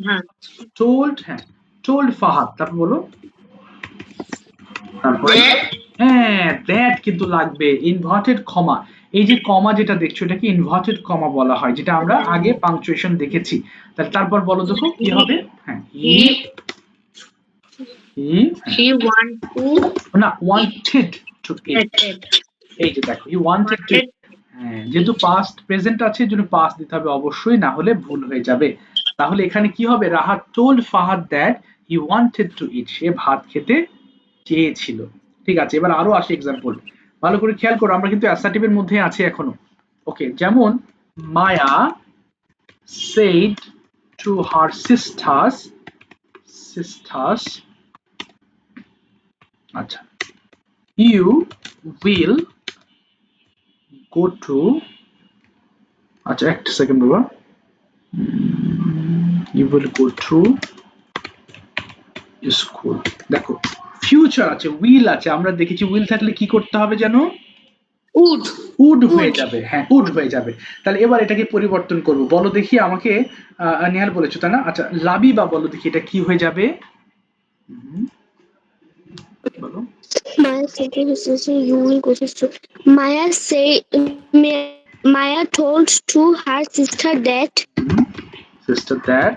হ্যাঁ told, হ্যাঁ told Fahad, তারপর বলো তারপরে হ্যাঁ দ্যাট কিন্তু লাগবে, ইনভার্টেড কমা। এই যে কমা যেটা দেখছো এটাকে ইনভার্টেড কমা বলা হয়, যেটা আমরা আগে পাংচুয়েশন দেখেছি। তাহলে তারপর বলো দেখো কি হবে। হ্যাঁ হি he want to না ওয়ান্টেড টু ইট, eat এই যে দেখো হি ওয়ান্টেড টু, wanted হ্যাঁ যেহেতু পাস্ট প্রেজেন্ট আছে এর জন্য পাস্ট দিতে হবে অবশ্যই, না হলে ভুল হয়ে যাবে। তাহলে এখানে কি হবে, Rahat told Fahad that he wanted to eat, সে ভাত খেতে চেয়েছিল। ঠিক আছে, এবার আরো আসে এক্সাম্পল, ভালো করে খেয়াল করো, আমরা কিন্তু অ্যাসার্টিভের মধ্যে আছি এখনো। ওকে, যেমন মায়া said to her sisters আচ্ছা you will go to, আচ্ছা একটা সেকেন্ড বাবা, you will go to school. দেখো ফিউচার আছে, উইল আছে, আমরা দেখেছি উইল থাকলে কি করতে হবে জানো, would উড হয়ে যাবে, হ্যাঁ উড হয়ে যাবে। তাহলে এবার এটাকে পরিবর্তন করব, বলো দেখি আমাকে, নেহাল বলেছো তাই না, আচ্ছা লাবিবা বলো দেখি এটা কি হয়ে যাবে, বলো। Maya said to his sister, "You will go to school." Maya told to her sister that sister that,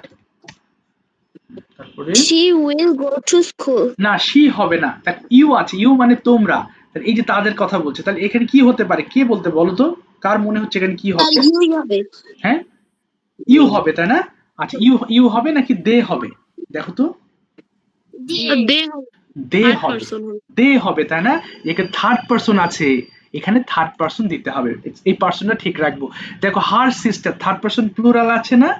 তারপরে she will go to school. না শি হবে না, ইউ আছে, ইউ মানে তোমরা, তাহলে এই যে তাদের কথা বলছে, তাহলে এখানে কি হতে পারে, কে বলতে বলো তো, কার মনে হচ্ছে এখানে কি হবে, হ্যাঁ ইউ হবে তাই না, আচ্ছা ইউ ইউ হবে নাকি দে হবে, দেখো তো they দে third হবে, person দে হবে তাই না, এখানে থার্ড পারসন আছে, এখানে থার্ড পারসন দিতে হবে, এই পারসনটা ঠিক রাখবো। দেখো her sister third person plural আছে না,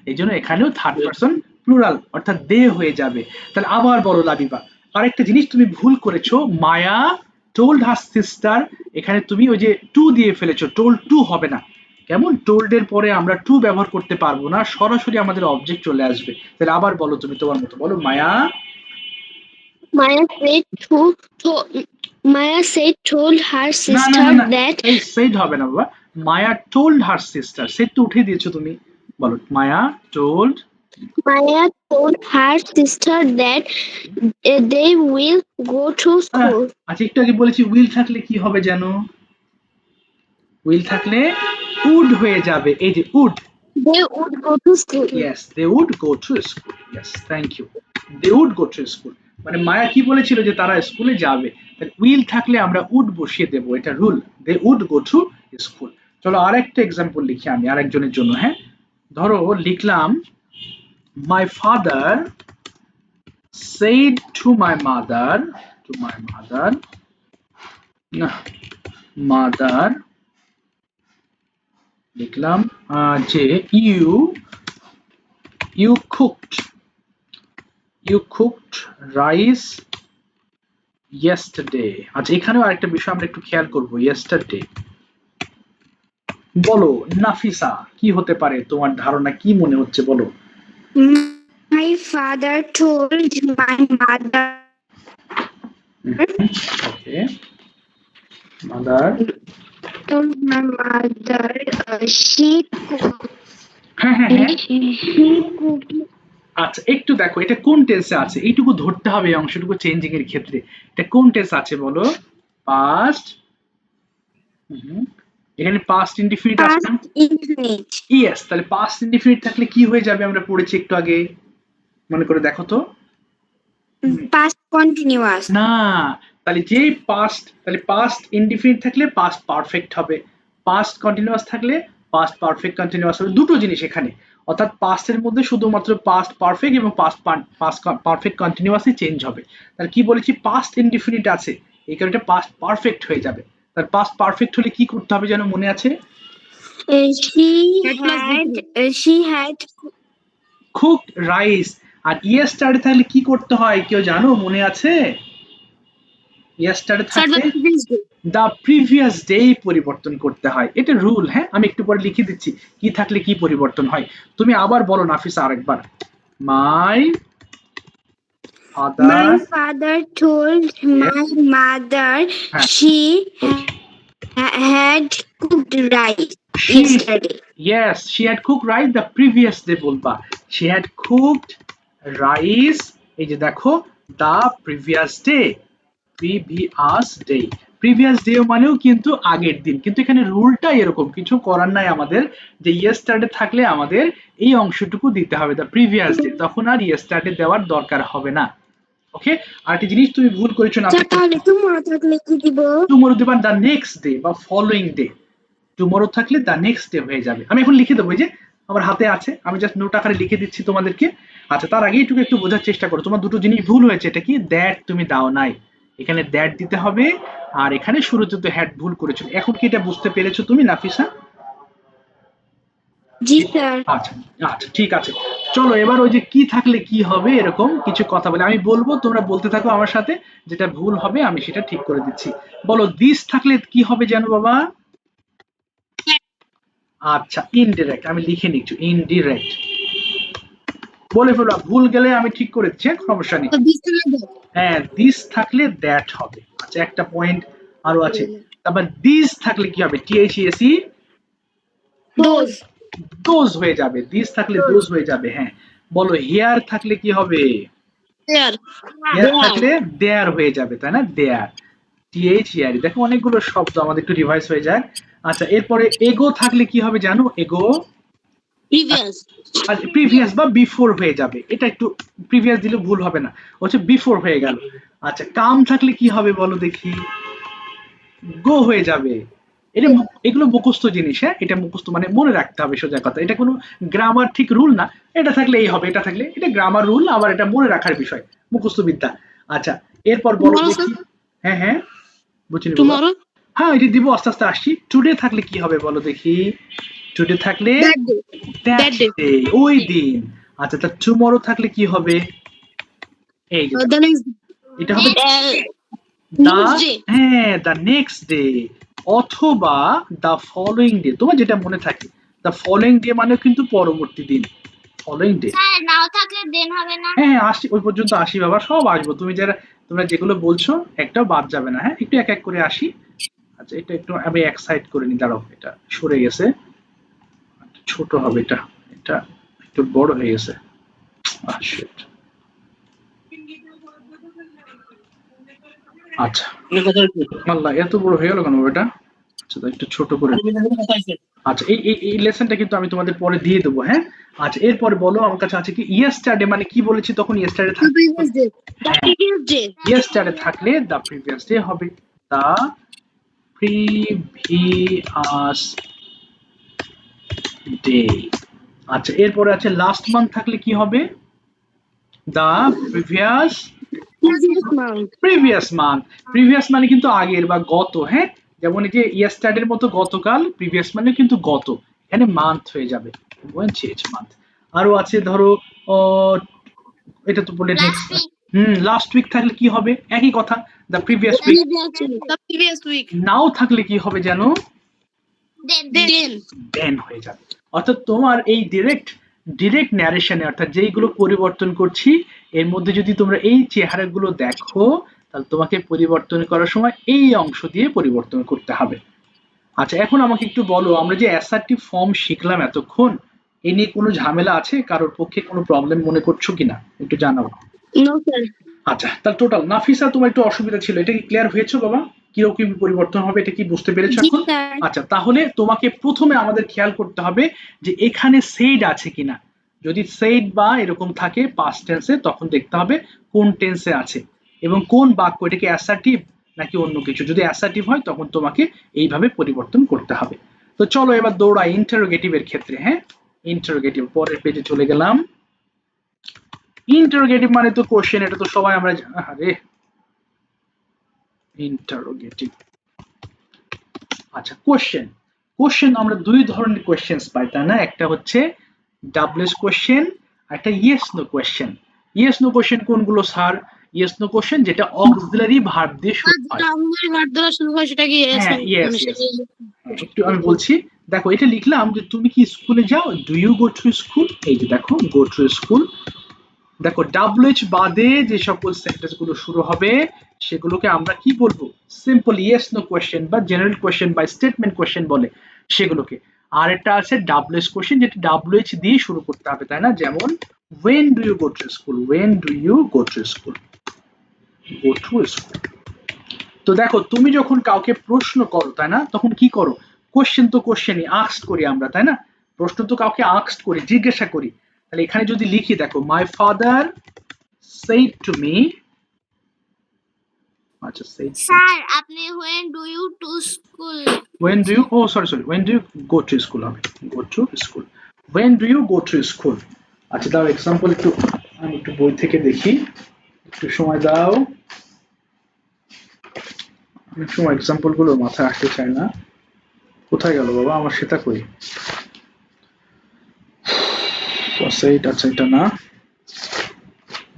এই জন্য এখানেও থার্ড পারসন প্লুরাল অর্থাৎ দে হয়ে যাবে। তাহলে আবার বলো লাবিবা, আরেকটা জিনিস তুমি ভুল করেছো, মায়া টোল্ড হার সিস্টার, এখানে তুমি ওই যে টু দিয়ে ফেলেছো, টোল্ড টু হবে না, কেমন টোল্ড এর পরে আমরা টু ব্যবহার করতে পারবো না, সরাসরি আমাদের অবজেক্ট চলে আসবে। তাহলে আবার বলো তুমি তোমার মতো বলো, মায়া Maya said Maya said told her না না sister না না that এই সেড হবে না বাবা, মায়া টোল্ড হার সিস্টার, সেড তো উঠে দিয়েছো তুমি, বলো মায়া told, Maya told her sister that they will go to school. আচ্ছা একটু আগে বলেছি উইল থাকলে কি হবে জানো, উইল থাকলে উড হয়ে যাবে, এই যে would, They would go to school. Yes they would go to school, yes thank you, they would go to school, মানে মায়া কি বলেছিল যে তারা স্কুলে যাবে, তাহলে উইল থাকলে আমরা উড বসিয়ে দেবো, এটা rule, they would go to school. চলো আরেকটা এক্সাম্পল লিখি আমি আরেকজনের জন্য, হ্যাঁ ধরো লিখলাম my father said to my mother, না mother লিখলাম যে you cooked rice yesterday। আচ্ছা এখানেও আরেকটা বিষয় আমরা একটু খেয়াল করব, yesterday বলো নাফিসা কি হতে পারে, তোমার ধারণা কি মনে হচ্ছে বলো। My father told my mother okay mother, she cooked. হ্যাঁ হ্যাঁ হ্যাঁ She cooked. আচ্ছা একটু দেখো এটা কোন টেন্সে আছে, এইটুকু ধরতে হবে, এই অংশটুকু চেঞ্জিং এর ক্ষেত্রে এটা কোন টেন্স আছে বলো, পাস্ট, এখানে পাস্ট ইনডিফিনিট আছে না, Past infinite. ইয়েস, তাহলে পাস্ট ইনডিফিনিট থাকলে কি হয়ে যাবে, আমরা পড়েছি একটু আগে, মনে করে দেখো তো, Past continuous. না তাহলে যে পাস্ট, তাহলে পাস্ট ইনডিফিনিট থাকলে পাস্ট পারফেক্ট হবে, পাস্ট কন্টিনিউয়াস থাকলে পাস্ট পারফেক্ট কন্টিনিউয়াস হবে, দুটো জিনিস এখানে, অর্থাৎ পাস্টের মধ্যে শুধুমাত্র পাস্ট পারফেক্ট এবং পাস্ট পারফেক্ট কন্টিনিউয়াসই চেঞ্জ হবে। তাহলে কি বলেছি পাস্ট ইনডিফিনিট আছে, এই কারণে এটা পাস্ট পারফেক্ট হয়ে যাবে। তার পাস্ট পারফেক্ট হলে কি করতে হবে যেন মনে আছে, She had কুকড রাইস, আর ইয়েস্টারডে থাকলে কি করতে হয় কেউ জানো, মনে আছে, ইয়েস্টারডে থাকলে দ্য প্রিভিয়াস ডে পরিবর্তন করতে হয়, এটা রুল, হ্যাঁ আমি একটু পরে লিখে দিচ্ছি কি থাকলে কি পরিবর্তন হয়। তুমি আবার বলো নাফিসা আরেকবার, মাই father told my mother হ্যাঁ she had cooked rice. she Yesterday. yes she had cooked rice the previous day বলবা she had cooked rice এই যে দেখো the previous day previous day মানেও কিন্তু আগের দিন কিন্তু এখানে রুলটা এরকম কিছু করার নাই আমাদের যে yesterday থাকলে আমাদের এই অংশটুকু দিতে হবে the previous day তখন আর yesterday দেওয়ার দরকার হবে না ওকে আরেকটা জিনিস তুমি ভুল করেছো না তাহলে tomorrow থাকলে কি দিব? tomorrow দিবা the next day বা following day tomorrow থাকলে the next day হয়ে যাবে আমি এখন লিখে দেবো এই যে আমার হাতে আছে আমি জাস্ট নোট আকারে লিখে দিচ্ছি তোমাদেরকে আচ্ছা তার আগে একটু বোঝার চেষ্টা করো তোমার দুটো জিনিস ভুল হয়েছে এটা কি দ্যাট তুমি দাও নাই এখানে দ্যাট দিতে হবে আর এখানে শুরুতে তো হ্যাড ভুল করেছো এখন কি এটা বুঝতে পেরেছো তুমি নাফিসা জি স্যার। আচ্ছা আচ্ছা ঠিক আছে চলো এবার ওই যে কি থাকলে কি হবে এরকম কিছু কথা বলে আমি বলবো তোমরা বলতে থাকো আমার সাথে যেটা ভুল হবে আমি সেটা ঠিক করে দিচ্ছি বলো দিস থাকলে কি হবে জানো বাবা আচ্ছা ইনডিরেক্ট আমি লিখে নিচ্ছি ইনডিরেক্ট বলে ফেলো ভুল গেলে আমি ঠিক করে দিচ্ছি সমস্যা নেই হ্যাঁ দিস থাকলে দ্যাট হবে আচ্ছা একটা পয়েন্ট আরো আছে তারপর দিস থাকলে কি হবে টিএইচএসই দোজ। দোজ হয়ে যাবে দিস থাকলে দোজ হয়ে যাবে হ্যাঁ বলো হেয়ার থাকলে কি হবে দেয়ার। হেয়ার থাকলে দেয়ার হয়ে যাবে তাই না দেয়ার টিএইচ ইয়ার দেখো অনেকগুলো শব্দ আমাদের একটু রিভাইজ হয়ে যায় আচ্ছা এরপরে এগো থাকলে কি হবে জানো এগো প্রিভিয়াস। আর প্রিভিয়াস বা বিফোর হয়ে যাবে এটা একটু প্রিভিয়াস দিলে ভুল হবে না হচ্ছে বিফোর হয়ে গেল আচ্ছা কাম থাকলে কি হবে বলো দেখি গো হয়ে যাবে এটা এগুলো মুখস্থ জিনিস হ্যাঁ এটা মুখস্থ মানে মনে রাখতে হবে সোজা কথা এটা কোনো গ্রামার ঠিক রুল না এটা থাকলে এই হবে এটা থাকলে এটা গ্রামার রুল আবার এটা মনে রাখার বিষয় মুখস্থ বিদ্যা আচ্ছা এরপর বলো দেখি হ্যাঁ হ্যাঁ বুঝিনি টুমরো। হ্যাঁ এটা দিব আস্তে আস্তে আসছি টুডে থাকলে কি হবে বলো দেখি টুডে থাকলে that day, ওই দিন আচ্ছা তা টুমরো থাকলে কি হবে এই যে এটা হবে the next day অথবা the following day তোমার যেটা মনে থাকে the following day মানে কিন্তু পরবর্তী দিন following day স্যার নাও থাকলে দেন হবে না? হ্যাঁ আসি ওই পর্যন্ত আসি বাবা সব আসবো তোমরা যেগুলো বলছো একটাও বাদ যাবে না হ্যাঁ একটু এক এক করে আসি আচ্ছা এটা একটু আমি এক সাইড করে নি দাঁড়াও এটা সরে গেছে ছোট হবে এটা এটা একটু বড় হয়ে গেছে আচ্ছা আল্লাহ এত বড় হয়ে গেল কেন এটা আচ্ছা একটু ছোট করে আচ্ছা এই লেসনটা কিন্তু আমি তোমাদের পরে দিয়ে দেবো হ্যাঁ আচ্ছা এরপরে বলো আমার কাছে আছে কি ইয়েস্টারডে মানে কি বলেছি তখন ইয়েস্টারডে থাকলে ইয়েস্টারডে থাকলে দ্য প্রিভিয়াস ডে হবে দ্য প্রিভিয়াস ডে আচ্ছা এরপরে আছে লাস্ট মান্থ থাকলে কি হবে দ্য প্রিভিয়াস মানে কিন্তু আগের বা গত হ্যাঁ যেমন এই যে ইয়েস্টারডের মতো গতকাল প্রিভিয়াস মানে কিন্তু গত এখানে মান্থ হয়ে যাবে চেঞ্জ মান্থ আরো আছে ধরো এটা তো বলে নেক্সট লাস্ট উইক থাকলে কি হবে একই কথা দ্য প্রিভিয়াস উইক নাও থাকলে কি হবে জানো দেন হয়ে যাবে অর্থাৎ তোমার এই ডিরেক্ট ন্যারেশনে অর্থাৎ যেইগুলো পরিবর্তন করছি এর মধ্যে যদি তোমরা এই চেহারাগুলো দেখো তাহলে তোমাকে পরিবর্তন করার সময় এই অংশ দিয়ে পরিবর্তন করতে হবে আচ্ছা এখন আমাকে একটু বলো আমরা যে অ্যাসার্টিভ ফর্ম শিখলাম এতক্ষণ এ নিয়ে কোনো ঝামেলা আছে কারোর পক্ষে কোনো প্রবলেম মনে করছো কিনা একটু জানাবো আচ্ছা তাহলে টোটাল নাফিসা তোমার একটু অসুবিধা ছিল এটা কি ক্লিয়ার হয়েছে বাবা কিরকম পরিবর্তন হবে এটা কি বুঝতে পেরেছো এখন আচ্ছা তাহলে তোমাকে প্রথমে আমাদের খেয়াল করতে হবে যে এখানে সেইড আছে কিনা যদি সেইড বা এরকম থাকে পাস্ট টেন্সে তখন দেখতে হবে কোন টেন্সে আছে এবং কোন বাক্য এটা কি অ্যাসার্টিভ নাকি অন্য কিছু যদি অ্যাসার্টিভ হয় তখন তোমাকে এইভাবে পরিবর্তন করতে হবে তো চলো এবার দৌড়াই ইন্টারোগেটিভের ক্ষেত্রে হ্যাঁ ইন্টারোগেটিভ পরের পেজে চলে গেলাম ইন্টারোগেটিভ মানে তো কোশ্চেন এটা তো সবাই আমরা আরে ইন্টারোগেটিভ আচ্ছা কোশ্চেন আমরা দুই ধরনের কোশ্চেনস পাই তাই না একটা হচ্ছে ডাবলএস কোশ্চেন আর একটা yes no question yes no question কোনগুলো স্যার ইয়েস নো কোশ্চেন যেটা অক্সিলারি ভার্ব দিয়ে শুরু হয় সেটা কি ইয়েস একটু আমি বলছি দেখো এটা লিখলাম যে তুমি কি স্কুলে যাও do you go to school এই যে দেখো গো টু স্কুল দেখো ডাব্লিউএইচ বাদে যে সকল সেন্টেন্স গুলো শুরু হবে সেগুলোকে আমরা কি বলবো সিম্পল ইয়েস নো কোশ্চেন বা জেনারেল কোশ্চেন বা স্টেটমেন্ট কোশ্চেন বলে সেগুলোকে আর একটা আছে ডাব্লিউএইচ কোশ্চেন, যেটা ডাব্লিউএইচ দিয়ে শুরু করতে হবে, তাই না? যেমন when do you go to school, when do you go to school, go to school। তো দেখো তুমি যখন কাউকে প্রশ্ন করো, তাই না, তখন কি করো? কোশ্চেন তো কোশ্চেনই আস্কড করি আমরা, তাই না? প্রশ্ন তো কাউকে আস্কড করি, জিজ্ঞাসা করি। তাহলে এখানে যদি লিখি, দেখো my father said to me, আচ্ছা said, স্যার আপনি when do you to school when do you, oh sorry, when do you go to school, হবে go to school, when do you go to school। আচ্ছা দাও example, একটু আমি একটু বই থেকে দেখি, একটু সময় দাও। অনেক সময় এক্সাম্পল গুলো মাথায় আসতে চায় না, কোথায় গেল বাবা আমার সেটা, কই সেইট, আচ্ছা এটা না,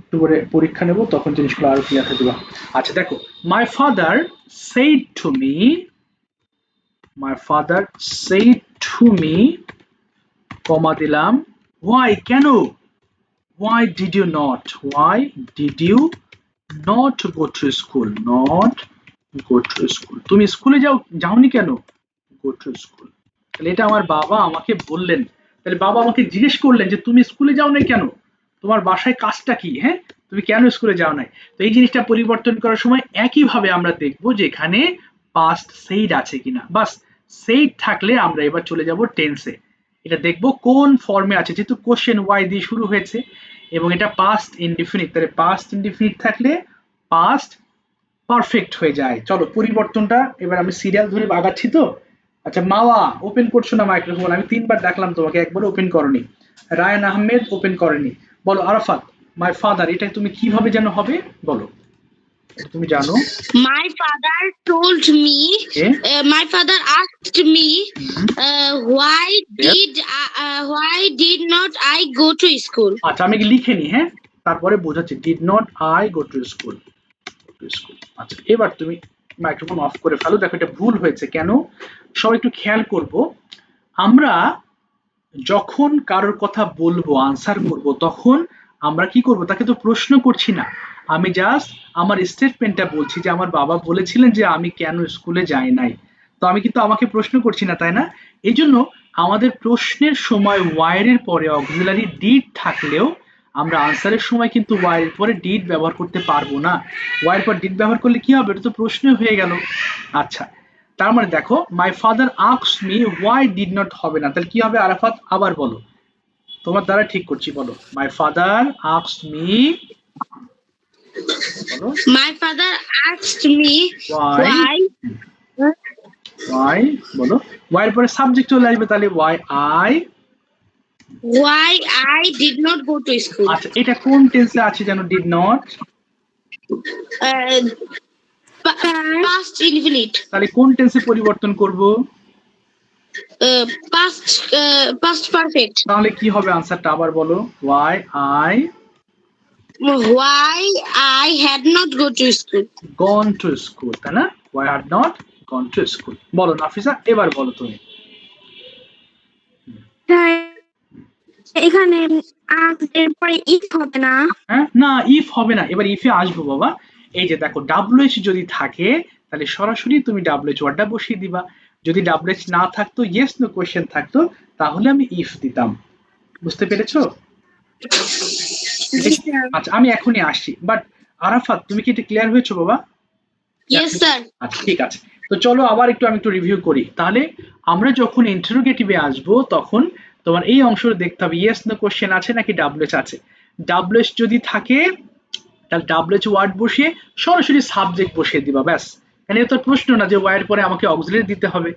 একটু করে পরীক্ষা নেব তখন জিনিসগুলো আরো ক্লিয়ার হয়ে যাবে। আচ্ছা দেখো, my father said to me, my father said to me, কমা দিলাম, why, কেন, why did you not, why did you not go to school, not go to school, তুমি স্কুলে যাওনি কেন, go to school। তাহলে এটা আমার বাবা আমাকে বললেন, তাহলে বাবা আমাকে জিজ্ঞেস করলেন যে তুমি স্কুলে যাও নাই কেন, তোমার বাসায় কাজটা কি, হ্যাঁ তুমি কেন স্কুলে যাও নাই। তো এই জিনিসটা পরিবর্তন করার সময় একইভাবে আমরা দেখবো যে এখানে পাস্ট সেইড আছে কিনা, বাস সেইড থাকলে আমরা এবার চলে যাব টেন্সে। এটা দেখবো কোন ফর্মে আছে, যেহেতু কোশ্চেন ওয়াই দিয়ে শুরু হয়েছে এবং এটা পাস্ট ইনডিফিনিট, তাহলে পাস্ট ইনডিফিনিট থাকলে পাস্ট পারফেক্ট হয়ে যায়। চলো পরিবর্তনটা এবার আমি সিরিয়াল ধরে আগাচ্ছি তো। আচ্ছা মাওয়া ওপেন করছো না মাইক্রোফোন, আমি 3 বার ডাকলাম তোমাকে, একবার ওপেন করনি। রায়ান আহমেদ ওপেন করেনি। বলো আরাফাত, মাই ফাদার এটা তুমি কিভাবে যেন হবে বলো, এটা তুমি জানো। my father told me okay, my father asked me why why did not I go to school আচ্ছা আমি লিখে নি, হ্যাঁ তারপরে বোঝাচ্ছি, did not I go to school, school. আচ্ছা এবার তুমি মাইক্রোফোন অফ করে ফেলো, দেখো এটা ভুল হয়েছে কেন, সবাই একটু খেয়াল করব। আমরা যখন কারোর কথা বলবো, আনসার করব, তখন আমরা কি করব, তাকে তো প্রশ্ন করছি না, আমি জাস্ট আমার স্টেটমেন্টটা বলছি যে আমার বাবা বলেছিলেন যে আমি কেন স্কুলে যাই নাই। তো আমি কিন্তু আমাকে প্রশ্ন করছি না, তাই না? এই জন্য আমাদের প্রশ্নের সময় ওয়াইয়ের পরে অক্সিলারি ডিড থাকলেও আমরা আনসারের সময় কিন্তু ওয়াইয়ের পরে ডিড ব্যবহার করতে পারবো না। ওয়াইয়ের পর ডিড ব্যবহার করলে কি হবে, এটা তো প্রশ্নই হয়ে গেল। আচ্ছা তার মানে দেখো মাই father asked me why did not হবে না, তাহলে কি হবে আরাফাত আবার বলো, তোমার দ্বারা ঠিক করছি, বলো মাই ফাদার আস্কড মি, বলো my father asked me why, why why বলো, ওয়াই এর পরে সাবজেক্ট চলে আসবে, তাহলে why I did not go to school আচ্ছা এটা কোন টেন্সে আছে যেন, did not, uh, past infinite তাহলে কোন টেন্সে পরিবর্তন করব, past perfect তাহলে কি হবে আনসারটা আবার বলো, why I had not go to school gone to school, তাই না, why had not gone to school। বলো নাফিসা এবার বলো তুমি। এখানে এরপরে ইফ হবে না হ্যাঁ না ইফ হবে না, এবার ইফে আসবো বাবা। এই যে দেখো ডাব্লিউএইচ যদি থাকে তাহলে সরাসরি তুমি ডাব্লিউএইচ ওয়ার্ডটা বসিয়ে দিবা, যদি ডাব্লিউএইচ না থাকতো, ইয়েস নো কোশ্চেন থাকতো, তাহলে আমি ইফ দিতাম। বুঝতে পেরেছো? আচ্ছা আমি এখনই আসছি, বাট আরাফাত তুমি কি এটা ক্লিয়ার হয়েছো বাবা? yes sir আচ্ছা ঠিক আছে, তো চলো আবার আমি একটু রিভিউ করি। তাহলে আমরা যখন ইন্টারোগেটিভে আসবো তখন তোমার এই অংশটা দেখতে হবে ইয়েস নো কোশ্চেন আছে নাকি ডাব্লিউএইচ আছে। ডাব্লিউএইচ যদি থাকে তাহলে ডাব্লিউএইচ ওয়ার্ড বসিয়ে সরাসরি সাবজেক্ট বসিয়ে দিবা, ব্যাস। এখানে তো প্রশ্ন না যে ওয়াই এর পরে আমাকে অক্সিলারি দিতে হবে,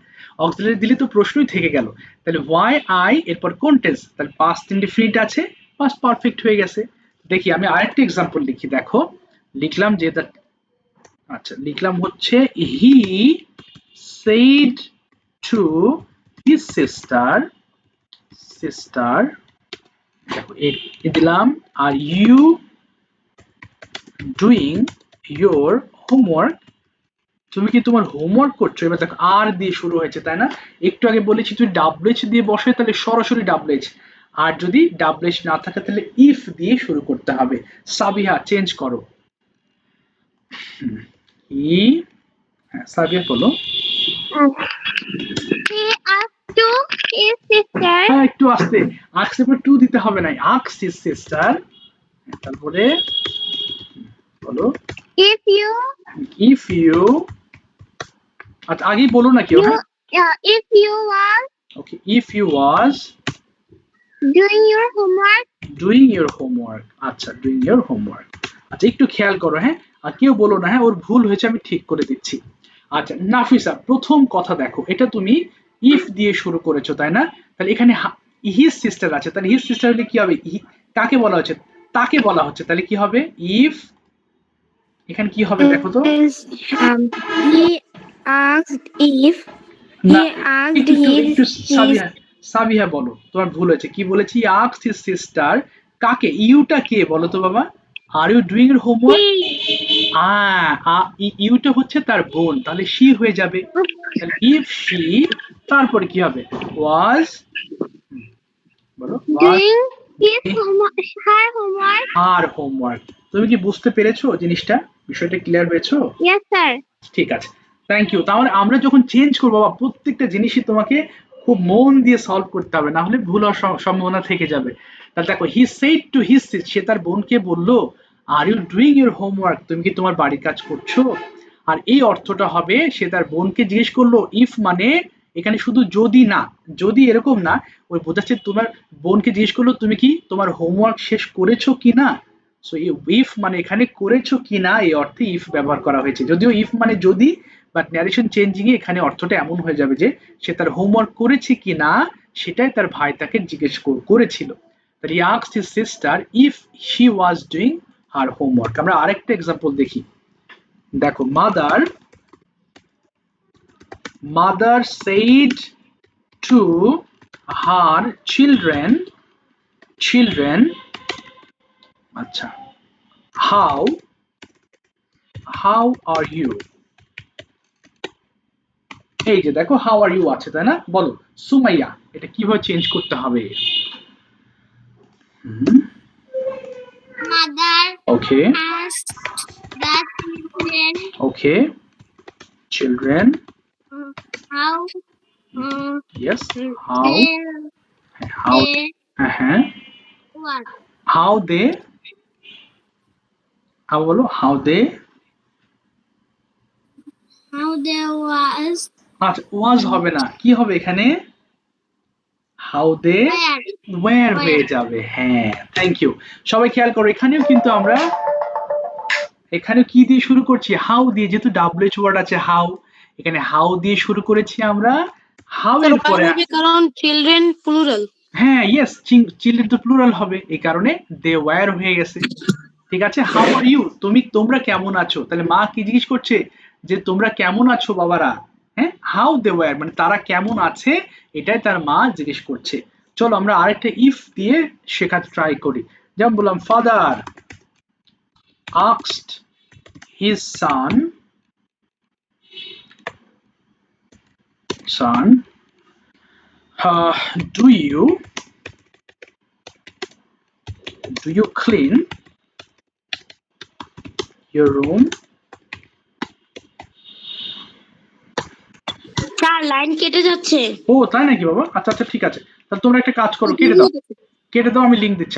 অক্সিলারি দিলে তো প্রশ্নই থেকে গেল। তাহলে ওয়াই আই এরপর কোন টেন্স, তাহলে পাস্ট ইনডিফিনিট আছে, পাস্ট পারফেক্ট হয়ে গেছে। দেখি আমি আরেকটা এক্সাম্পল লিখি, দেখো লিখলাম যে আচ্ছা লিখলাম হচ্ছে হি said to his sister, দেখো এই দিলাম, আর you doing your homework, তুমি কি তোমার হোমওয়ার্ক করছো। এবার দেখো আর দিয়ে শুরু হয়েছে, তাই না? একটু আগে বলেছি তুই ডাব্লিউএইচ দিয়ে বসে, তাহলে সরাসরি ডাব্লিউএইচ, আর যদি ডাব্লিউএইচ না থাকে তাহলে ইফ দিয়ে শুরু করতে হবে। সাবিহা চেঞ্জ করো, ই, হ্যাঁ সাবিহা বলো। he asked to his sister হ্যাঁ একটু আস্তে, আক্স এর পর টু দিতে হবে না, আক্স হিজ সিস্টার, তারপরে বলো if you ইফ ইউ, আচ্ছা আগেই বলো না কেউ, হ্যাঁ if you are okay, if you was doing your homework doing your homework, আচ্ছা ডুইং ইউর হোমওয়ার্ক, আচ্ছা একটু খেয়াল করো, হ্যাঁ আর কেউ বলো না, হ্যাঁ ওর ভুল হয়েছে আমি ঠিক করে দিচ্ছি। আচ্ছা নাফিসা প্রথম কথা দেখো, এটা তুমি ইফ দিয়ে শুরু করেছো তাই না, তাহলে এখানে হিজ সিস্টার আছে, তাহলে হিজ সিস্টার হলে কি হবে, কাকে বলা হচ্ছে, তাকে বলা হচ্ছে, তাহলে কি হবে ইফ, এখানে কি হবে দেখো তো, is he asked if না he asked একটু একটু his একটু সাবিহা, সাবিহা বলো তোমার ভুল হয়েছে, কি বলেছি, আস্কড হিজ সিস্টার, কাকে, ইউটা কে বলো তো বাবা, আর ইউ ডুইং এর হোমওয়ার্ক, ইউটা হচ্ছে তার বোন, তাহলে শি হয়ে যাবে, তাহলে ইফ শি, তারপরে কি হবে, ওয়াজ, বলো ওয়াজ doing his homework her homework আর হোমওয়ার্ক, তুমি কি বুঝতে পেরেছো জিনিসটা, বিষয়টা ক্লিয়ার হয়েছো? yes sir ঠিক আছে, থ্যাংক ইউ। তাহলে আমরা যখন চেঞ্জ করবো বাবা, প্রত্যেকটা জিনিসই তোমাকে খুব মন দিয়ে সলভ করতে হবে, না হলে ভুল হওয়ার সম্ভাবনা থেকে যাবে। তাহলে দেখো হি সেড টু হিজ, সে তার বোনকে বলল, are you doing your homework, তুমি কি তোমার বাড়ির কাজ করছো, আর এই অর্থটা হবে সে তার বোনকে জিজ্ঞেস করলো, ইফ মানে এখানে শুধু যদি না, যদি এরকম না, ওই বোঝাচ্ছে তোমার বোনকে জিজ্ঞেস করলো তুমি কি তোমার হোমওয়ার্ক শেষ করেছো কিনা, সো ইফ মানে এখানে করেছো কিনা এই অর্থে ইফ ব্যবহার করা হয়েছে, যদিও ইফ মানে যদি, বাট ন্যারেশন চেঞ্জিং এ এখানে অর্থটা এমন হয়ে যাবে যে সে তার হোমওয়ার্ক করেছে কিনা সেটাই তার ভাই তাকে জিজ্ঞেস করেছিল, তাহলে he asked his sister if she was doing her homework. আমরা আরেকটা এক্সাম্পল দেখি, দেখো mother said to her children, আচ্ছা হাউ আর ইউ, এই যে দেখো হাউ আর ইউ আছে তাই না, বলো সুমাইয়া এটা কিভাবে চেঞ্জ করতে হবে, mother okay asked the children okay children, how uh, yes how, they how, they হ্যাঁ what হাউ দে, হাউ বলো how they, how there was আচ্ছা ওয়াজ হবে না, কি হবে এখানে, হাউ দে where ওয়্যার হয়ে যাবে, হ্যাঁ থ্যাংক ইউ। সবাই খেয়াল করো এখানেও কিন্তু আমরা এখানে কি দিয়ে শুরু করছি, হাউ দিয়ে, যেহেতু ডাব্লিউএইচ ওয়ার্ড আছে হাউ, এখানে হাউ দিয়ে শুরু করেছি আমরা, হাউ এর পরে কারণ চিলড্রেন প্লুরাল হ্যাঁ ইয়েস চিলড্রেন তো প্লুরাল হবে, এই কারণে দে ওয়্যার হয়ে গেছে, ঠিক আছে। হাউ আর ইউ, তোমরা কেমন আছো, তাহলে মা কি জিজ্ঞেস করছে যে তোমরা কেমন আছো বাবারা, হ্যাঁ হাউ দে ওয়্যার মানে তারা কেমন আছে, এটাই তার মা জিজ্ঞেস করছে। চলো আমরা আরেকটা ইফ দিয়ে শেখাতে ট্রাই করি, যেমন বললাম father asked his son do you clean your room, তার লাইন কেটে যাচ্ছে ও তাই নাকি বাবা, আচ্ছা আচ্ছা ঠিক আছে, তাহলে তোমরা একটা কাজ করো, কেটে দাও আমি লিংক দিচ্ছি।